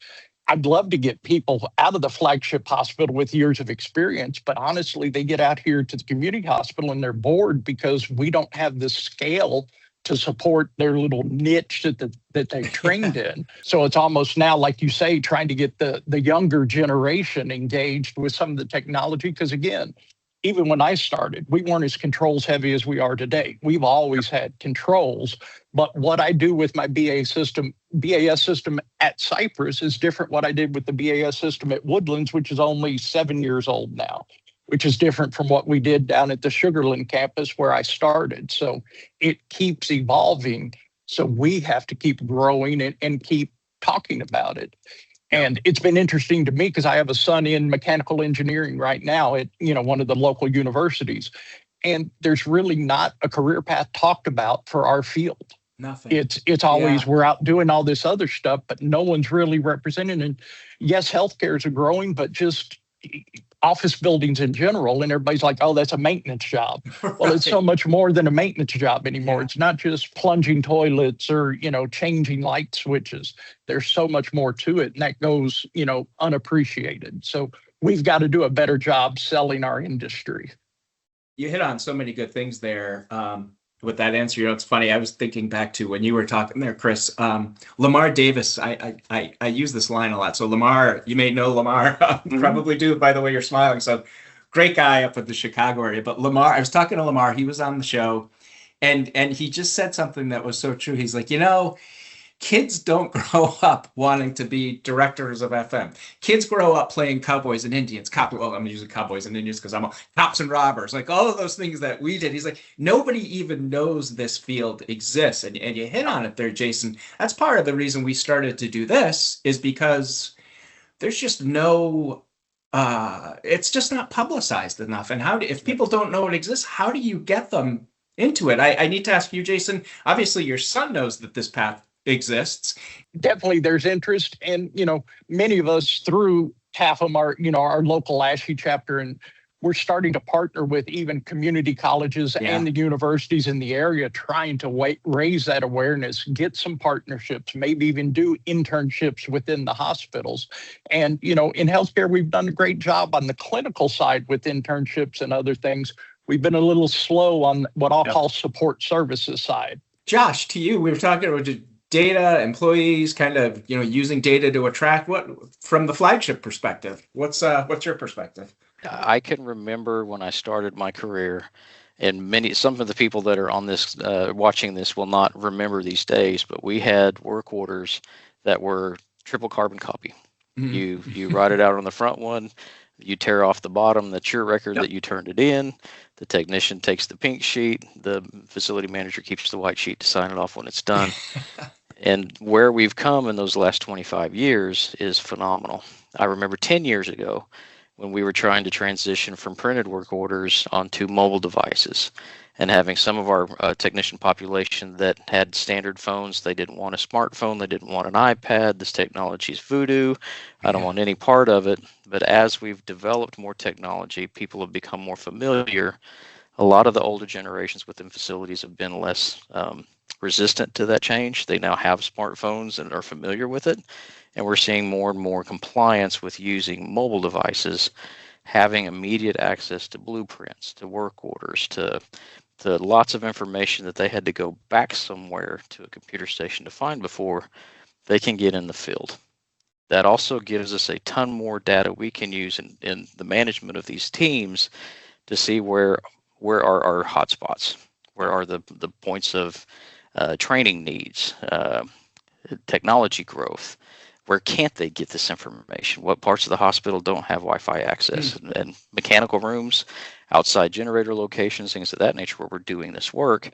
I'd love to get people out of the flagship hospital with years of experience, but honestly, they get out here to the community hospital and they're bored because we don't have the scale to support their little niche that they trained in. So it's almost now, like you say, trying to get the younger generation engaged with some of the technology. Because again, even when I started, we weren't as controls heavy as we are today. We've always had controls, but what I do with my BAS system at Cypress is different what I did with the BAS system at Woodlands, which is only 7 years old now, which is different from what we did down at the Sugarland campus where I started. So it keeps evolving. So we have to keep growing and keep talking about it. And it's been interesting to me because I have a son in mechanical engineering right now at, one of the local universities. And there's really not a career path talked about for our field. Nothing. It's always we're out doing all this other stuff, but no one's really represented. And yes, healthcare is growing, but just office buildings in general. And everybody's like, oh, that's a maintenance job. Right. Well, it's so much more than a maintenance job anymore. Yeah. It's not just plunging toilets or, changing light switches. There's so much more to it. And that goes, unappreciated. So we've got to do a better job selling our industry. You hit on so many good things there. With that answer, it's funny. I was thinking back to when you were talking there, Chris. Lamar Davis. I use this line a lot. So Lamar, you may know Lamar. Probably do by the way you're smiling. So great guy up in the Chicago area. But Lamar, I was talking to Lamar. He was on the show, and he just said something that was so true. He's like, kids don't grow up wanting to be directors of FM. Kids grow up playing cowboys and Indians. I'm using cowboys and Indians because I'm cops and robbers, like all of those things that we did. He's like, nobody even knows this field exists. And you hit on it there, Jason. That's part of the reason we started to do this is because there's just no, it's just not publicized enough. And if people don't know it exists, how do you get them into it? I need to ask you, Jason, obviously your son knows that this path exists. Definitely there's interest, and many of us through TAFM our local ASHI chapter, and we're starting to partner with even community colleges and the universities in the area, trying to raise that awareness, get some partnerships, maybe even do internships within the hospitals. And in healthcare, we've done a great job on the clinical side with internships and other things. We've been a little slow on what I'll call support services side. Josh, to you, we were talking about data, employees, kind of, using data to attract. What from the flagship perspective? What's your perspective? I can remember when I started my career, and some of the people that are on this, watching this, will not remember these days. But we had work orders that were triple carbon copy. Mm-hmm. You write it out on the front one. You tear off the bottom. That's your record that you turned it in. The technician takes the pink sheet. The facility manager keeps the white sheet to sign it off when it's done. And where we've come in those last 25 years is phenomenal. I remember 10 years ago when we were trying to transition from printed work orders onto mobile devices and having some of our technician population that had standard phones. They didn't want a smartphone. They didn't want an iPad. This technology is voodoo. I don't want any part of it. But as we've developed more technology, people have become more familiar. A lot of the older generations within facilities have been less resistant to that change. They now have smartphones and are familiar with it. And we're seeing more and more compliance with using mobile devices, having immediate access to blueprints, to work orders, to lots of information that they had to go back somewhere to a computer station to find before they can get in the field. That also gives us a ton more data we can use in the management of these teams to see where are our hotspots, where are the points of training needs, technology growth. Where can't they get this information? What parts of the hospital don't have Wi-Fi access? And mechanical rooms, outside generator locations, things of that nature where we're doing this work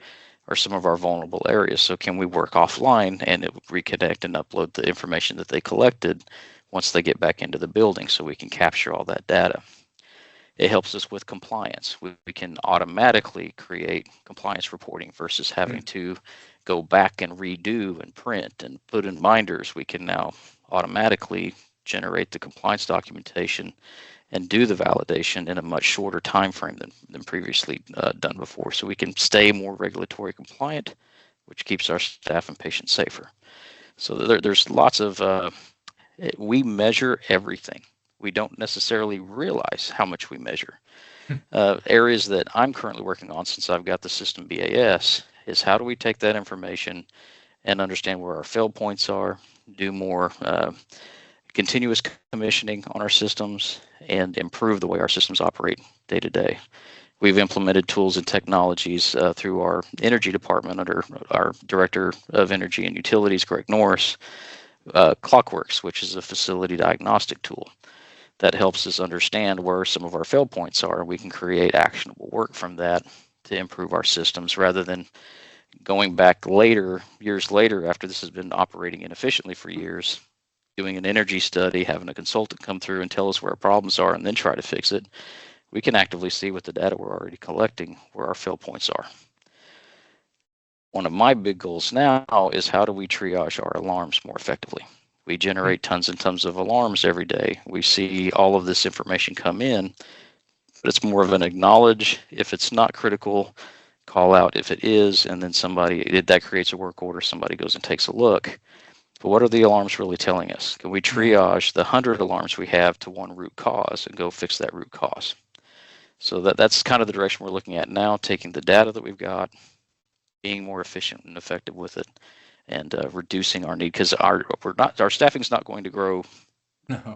are some of our vulnerable areas. So can we work offline and it reconnect and upload the information that they collected once they get back into the building so we can capture all that data? It helps us with compliance. We can automatically create compliance reporting versus having to go back and redo and print and put in binders. We can now automatically generate the compliance documentation and do the validation in a much shorter time frame than previously done before. So we can stay more regulatory compliant, which keeps our staff and patients safer. So there's lots of We measure everything. We don't necessarily realize how much we measure. Areas that I'm currently working on, since I've got the system BAS, is how do we take that information and understand where our fail points are, do more continuous commissioning on our systems, and improve the way our systems operate day to day. We've implemented tools and technologies through our energy department under our Director of Energy and Utilities, Greg Norris, Clockworks, which is a facility diagnostic tool that helps us understand where some of our fail points are, and we can create actionable work from that to improve our systems rather than going back later, years later, after this has been operating inefficiently for years, doing an energy study, having a consultant come through and tell us where our problems are and then try to fix it. We can actively see with the data we're already collecting where our fail points are. One of my big goals now is how do we triage our alarms more effectively? We generate tons and tons of alarms every day. We see all of this information come in, but it's more of an acknowledge if it's not critical, call out if it is, and then that creates a work order, somebody goes and takes a look. But what are the alarms really telling us? Can we triage the 100 alarms we have to one root cause and go fix that root cause? So that's kind of the direction we're looking at now, taking the data that we've got, being more efficient and effective with it, and reducing our need, because our staffing's not going to grow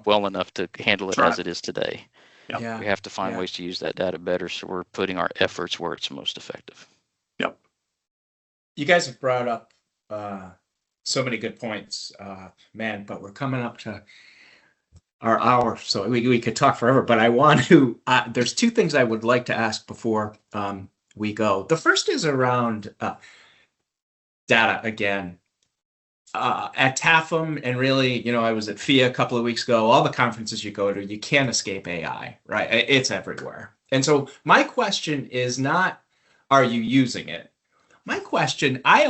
well enough to handle it as it is today. Yep. Yeah. We have to find ways to use that data better, so we're putting our efforts where it's most effective. Yep. You guys have brought up so many good points, man, but we're coming up to our hour, so we could talk forever, but I want to, there's two things I would like to ask before we go. The first is around data again. At TAFM, and really, I was at FIA a couple of weeks ago, all the conferences you go to, you can't escape AI, right? It's everywhere. And so my question is not, are you using it? My question, I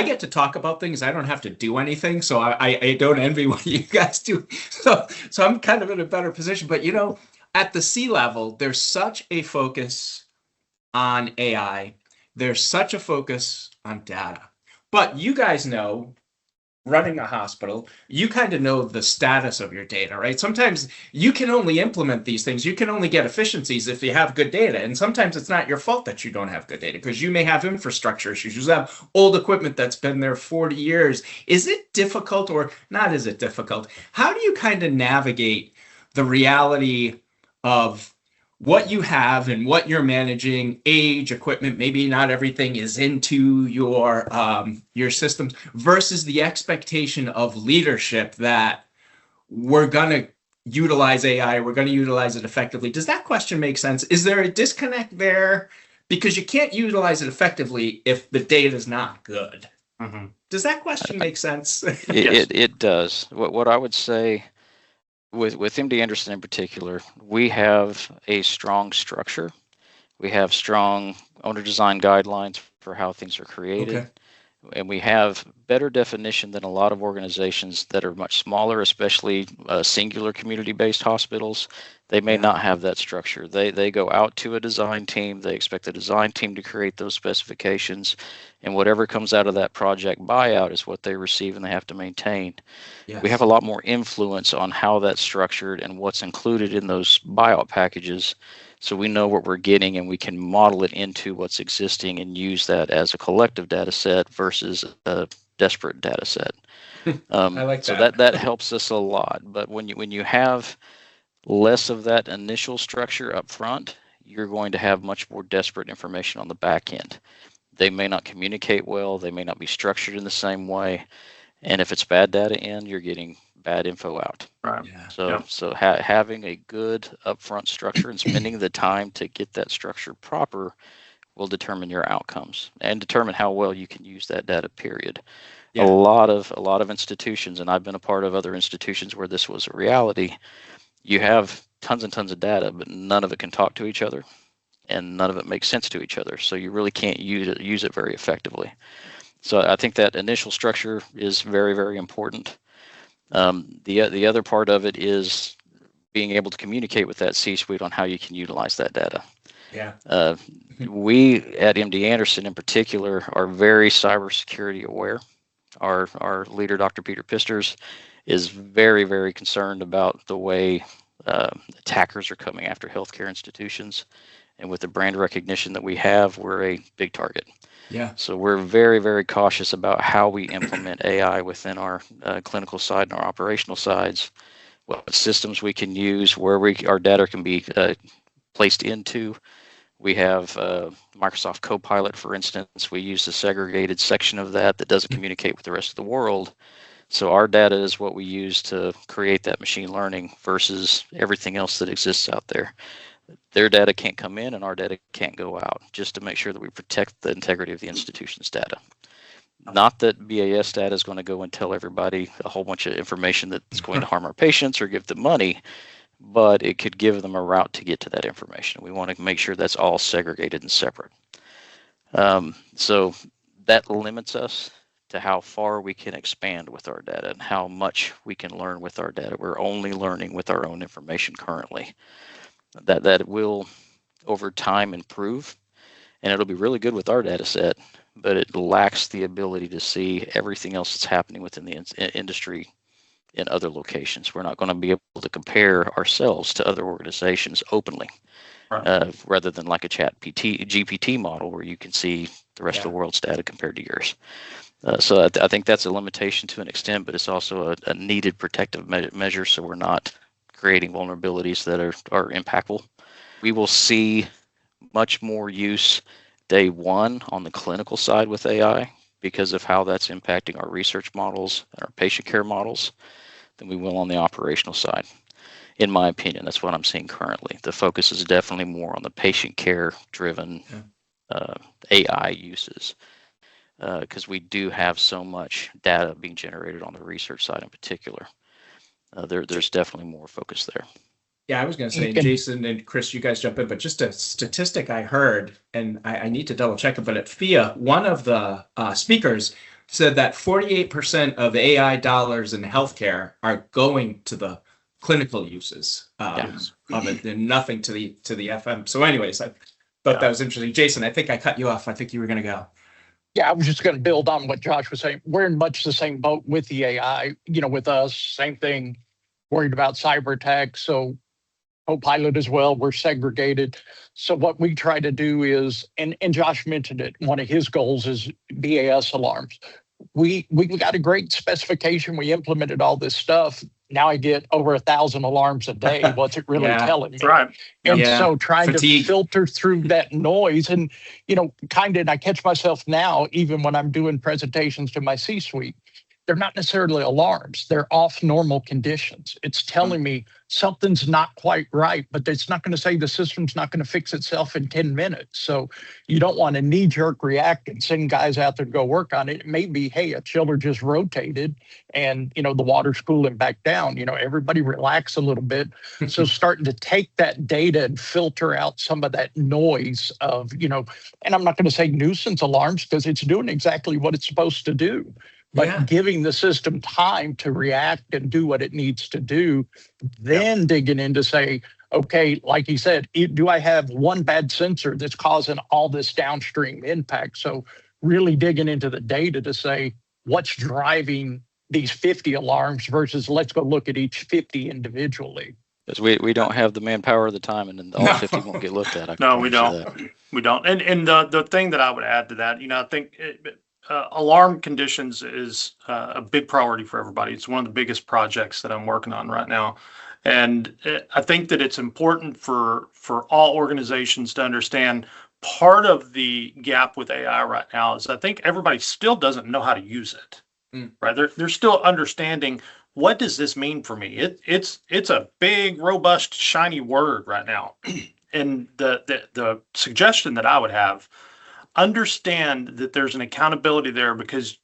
get to talk about things. I don't have to do anything. So I don't envy what you guys do. So I'm kind of in a better position. But, at the C level, there's such a focus on AI. There's such a focus on data. But you guys know, running a hospital, you kind of know the status of your data, right? Sometimes you can only implement these things. You can only get efficiencies if you have good data. And sometimes it's not your fault that you don't have good data, because you may have infrastructure issues. You have old equipment that's been there 40 years. Is it difficult, or not? Is it difficult? How do you kind of navigate the reality of what you have and what you're managing, age, equipment, maybe not everything is into your systems, versus the expectation of leadership that we're going to utilize AI, we're going to utilize it effectively? Does that question make sense? Is there a disconnect there? Because you can't utilize it effectively if the data is not good. Mm-hmm. Does that question make sense? It does. What I would say, with MD Anderson in particular, we have a strong structure. We have strong owner design guidelines for how things are created. Okay. And we have better definition than a lot of organizations that are much smaller, especially singular community-based hospitals. They may not have that structure. They go out to a design team. They expect the design team to create those specifications, and whatever comes out of that project buyout is what they receive and they have to maintain. Yes. We have a lot more influence on how that's structured and what's included in those buyout packages, so we know what we're getting and we can model it into what's existing and use that as a collective data set versus a desperate data set. I like that. So that helps us a lot. But when you have less of that initial structure up front, you're going to have much more desperate information on the back end. They may not communicate well. They may not be structured in the same way. And if it's bad data in, you're getting bad info out. Right. Yeah. So having a good upfront structure and spending the time to get that structure proper will determine your outcomes and determine how well you can use that data, period. Yeah. A lot of institutions, and I've been a part of other institutions where this was a reality, you have tons and tons of data, but none of it can talk to each other and none of it makes sense to each other. So you really can't use it very effectively. So I think that initial structure is very, very important. The other part of it is being able to communicate with that C-suite on how you can utilize that data. Yeah. We at MD Anderson in particular are very cybersecurity aware. Our leader, Dr. Peter Pisters, is very, very concerned about the way attackers are coming after healthcare institutions. And with the brand recognition that we have, we're a big target. Yeah. So we're very, very cautious about how we implement AI within our clinical side and our operational sides, what systems we can use, where our data can be placed into. We have Microsoft Copilot, for instance. We use a segregated section of that doesn't communicate with the rest of the world. So our data is what we use to create that machine learning versus everything else that exists out there. Their data can't come in and our data can't go out, just to make sure that we protect the integrity of the institution's data. Not that BAS data is going to go and tell everybody a whole bunch of information that's going to harm our patients or give them money, but it could give them a route to get to that information. We want to make sure that's all segregated and separate. So that limits us to how far we can expand with our data and how much we can learn with our data. We're only learning with our own information currently. That will over time improve, and it'll be really good with our data set, but it lacks the ability to see everything else that's happening within the industry in other locations. We're not going to be able to compare ourselves to other organizations openly, right. Rather than like a GPT model where you can see the rest of the world's data compared to yours. So I think that's a limitation to an extent, but it's also a needed protective measure, so we're not creating vulnerabilities that are impactful. We will see much more use day one on the clinical side with AI because of how that's impacting our research models and our patient care models than we will on the operational side. In my opinion, that's what I'm seeing currently. The focus is definitely more on the patient care driven AI uses. Because we do have so much data being generated on the research side in particular. There's definitely more focus there. Yeah, I was going to say, Jason and Chris, you guys jump in, but just a statistic I heard, and I need to double check it, but at FIA, one of the speakers said that 48% of AI dollars in healthcare are going to the clinical uses of it, and nothing to the FM. So anyways, I thought that was interesting. Jason, I think I cut you off. I think you were going to go. Yeah, I was just going to build on what Josh was saying. We're in much the same boat with the AI, with us, same thing, worried about cyber attacks. So Copilot as well, we're segregated. So what we try to do is, and Josh mentioned it, one of his goals is BAS alarms. We got a great specification. We implemented all this stuff. Now I get over 1,000 alarms a day. What's it really telling me? Right. And so trying to filter through that noise and, and I catch myself now, even when I'm doing presentations to my C-suite, they're not necessarily alarms. They're off normal conditions. It's telling me something's not quite right, but it's not going to say the system's not going to fix itself in 10 minutes. So you don't want to knee-jerk react and send guys out there to go work on it. It may be, hey, a chiller just rotated and, the water's cooling back down. Everybody relax a little bit. So starting to take that data and filter out some of that noise of, and I'm not going to say nuisance alarms because it's doing exactly what it's supposed to do. But giving the system time to react and do what it needs to do, then digging in to say, okay, like he said, do I have one bad sensor that's causing all this downstream impact? So really digging into the data to say, what's driving these 50 alarms versus let's go look at each 50 individually. Because we don't have the manpower or the time, and then all 50 won't get looked at. No, we don't. We don't. And the thing that I would add to that, I think alarm conditions is a big priority for everybody. It's one of the biggest projects that I'm working on right now. And I think that it's important for all organizations to understand part of the gap with AI right now is I think everybody still doesn't know how to use it. Right? They're still understanding, what does this mean for me? It's a big, robust, shiny word right now. And the suggestion that I would have, understand that there's an accountability there because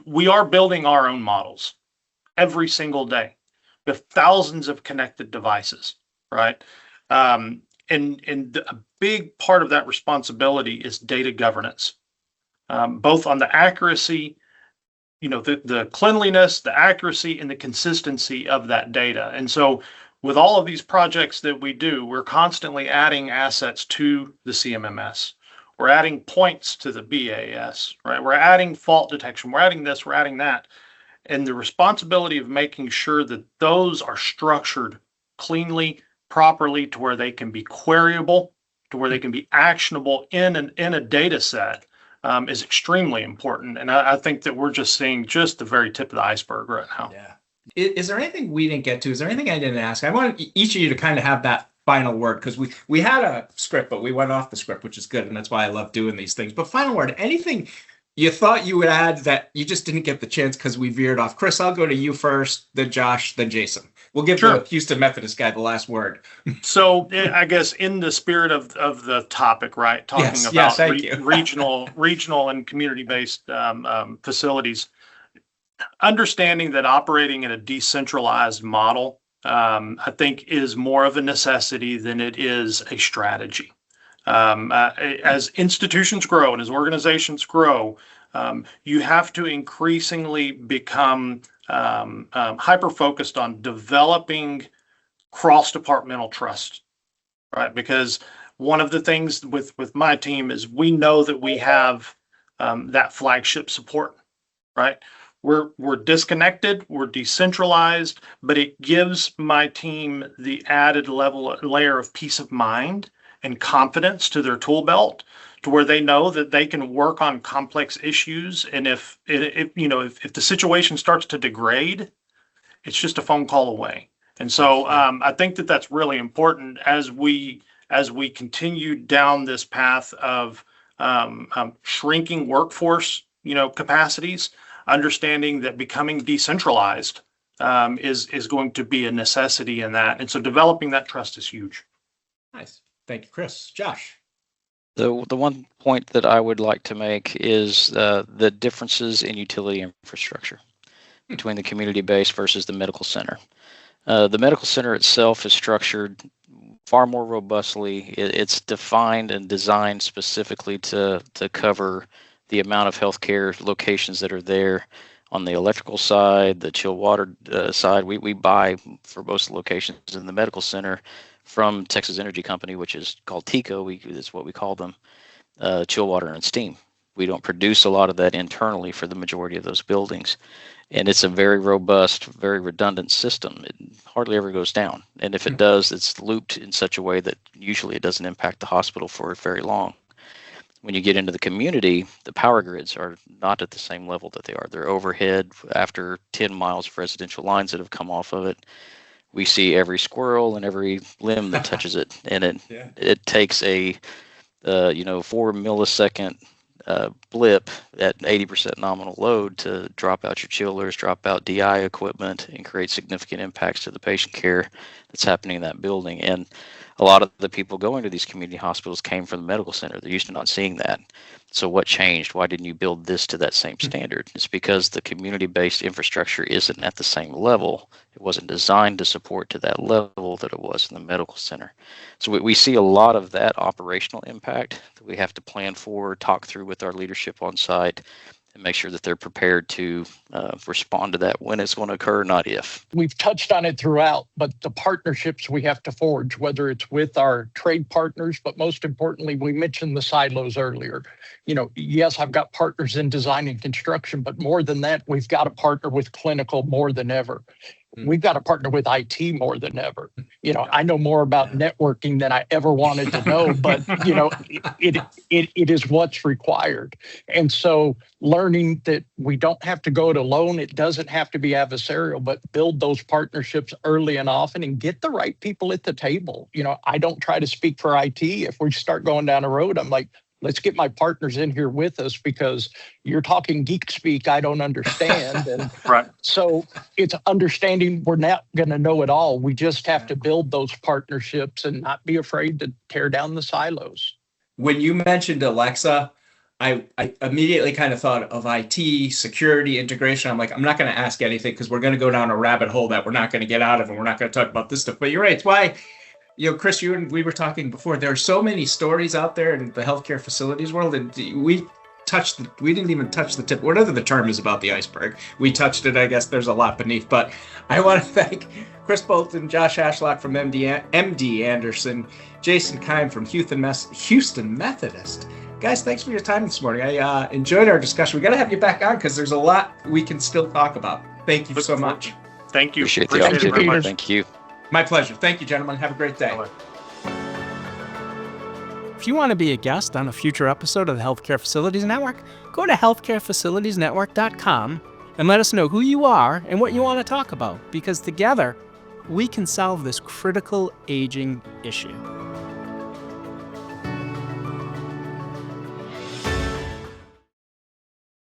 we are building our own models every single day. We have thousands of connected devices, right? And a big part of that responsibility is data governance, both on the accuracy, the cleanliness, the accuracy, and the consistency of that data. And so with all of these projects that we do, we're constantly adding assets to the CMMS. We're adding points to the BAS, right? We're adding fault detection. We're adding this, we're adding that. and the responsibility of making sure that those are structured cleanly, properly, to where they can be queryable, to where they can be actionable in a data set, is extremely important. And I think that we're just seeing just the very tip of the iceberg right now. Yeah. Is there anything we didn't get to? Is there anything I didn't ask? I want each of you to kind of have that final word, because we had a script, but we went off the script, which is good. And that's why I love doing these things. But final word, anything you thought you would add that you just didn't get the chance because we veered off? Chris, I'll go to you first, then Josh, then Jason. We'll give the Houston Methodist guy the last word. So I guess in the spirit of the topic, right, talking about regional and community-based facilities, understanding that operating in a decentralized model, I think, is more of a necessity than it is a strategy. As institutions grow and as organizations grow, you have to increasingly become hyper-focused on developing cross-departmental trust, right? Because one of the things with my team is we know that we have that flagship support, right? We're disconnected, we're decentralized, but it gives my team the added layer of peace of mind and confidence to their tool belt, to where they know that they can work on complex issues. And if the situation starts to degrade, it's just a phone call away. And so I think that that's really important as we continue down this path of shrinking workforce, capacities. Understanding that becoming decentralized is going to be a necessity in that. And so developing that trust is huge. Nice. Thank you, Chris. Josh. The one point that I would like to make is the differences in utility infrastructure between the community-based versus the medical center. The medical center itself is structured far more robustly. It's defined and designed specifically to cover the amount of healthcare locations that are there. On the electrical side, the chill water side, we buy for most locations in the medical center from Texas Energy Company, which is called TECO. That's what we call them, chill water and steam. We don't produce a lot of that internally for the majority of those buildings. And it's a very robust, very redundant system. It hardly ever goes down. And if it does, it's looped in such a way that usually it doesn't impact the hospital for very long. When you get into the community, the power grids are not at the same level that they are. They're overhead after 10 miles of residential lines that have come off of it. We see every squirrel and every limb that touches it. And it takes a 4 millisecond blip at 80% nominal load to drop out your chillers, drop out DI equipment, and create significant impacts to the patient care that's happening in that building. And a lot of the people going to these community hospitals came from the medical center. They're used to not seeing that. So what changed? Why didn't you build this to that same standard? It's because the community-based infrastructure isn't at the same level. It wasn't designed to support to that level that it was in the medical center. So we see a lot of that operational impact that we have to plan for, talk through with our leadership on site, and make sure that they're prepared to respond to that when it's going to occur, not if. We've touched on it throughout, but the partnerships we have to forge, whether it's with our trade partners, but most importantly, we mentioned the silos earlier. Yes, I've got partners in design and construction, but more than that, we've got to partner with clinical more than ever. We've got to partner with IT more than ever. I know more about networking than I ever wanted to know, but it is what's required. And so learning that we don't have to go it alone, it doesn't have to be adversarial, but build those partnerships early and often and get the right people at the table. I don't try to speak for IT. If we start going down a road, I'm like, let's get my partners in here with us because you're talking geek speak I don't understand. And right. So it's understanding we're not going to know it all. We just have to build those partnerships and not be afraid to tear down the silos. When you mentioned Alexa, I immediately kind of thought of IT, security, integration. I'm like, I'm not going to ask anything because we're going to go down a rabbit hole that we're not going to get out of, and we're not going to talk about this stuff. But you're right. It's why, Chris, you and we were talking before. There are so many stories out there in the healthcare facilities world, and we didn't even touch the tip, whatever the term is about the iceberg. We touched it. I guess there's a lot beneath. But I want to thank Chris Bolton, Josh Ashlock from MD Anderson, Jason Kime from Houston Methodist. Guys, thanks for your time this morning. I enjoyed our discussion. We got to have you back on because there's a lot we can still talk about. Thank you Look so forward- much. Thank you. Appreciate the it very opportunity. much. Thank you. My pleasure. Thank you, gentlemen. Have a great day. Bye-bye. If you want to be a guest on a future episode of the Healthcare Facilities Network, go to healthcarefacilitiesnetwork.com and let us know who you are and what you want to talk about, because together we can solve this critical aging issue.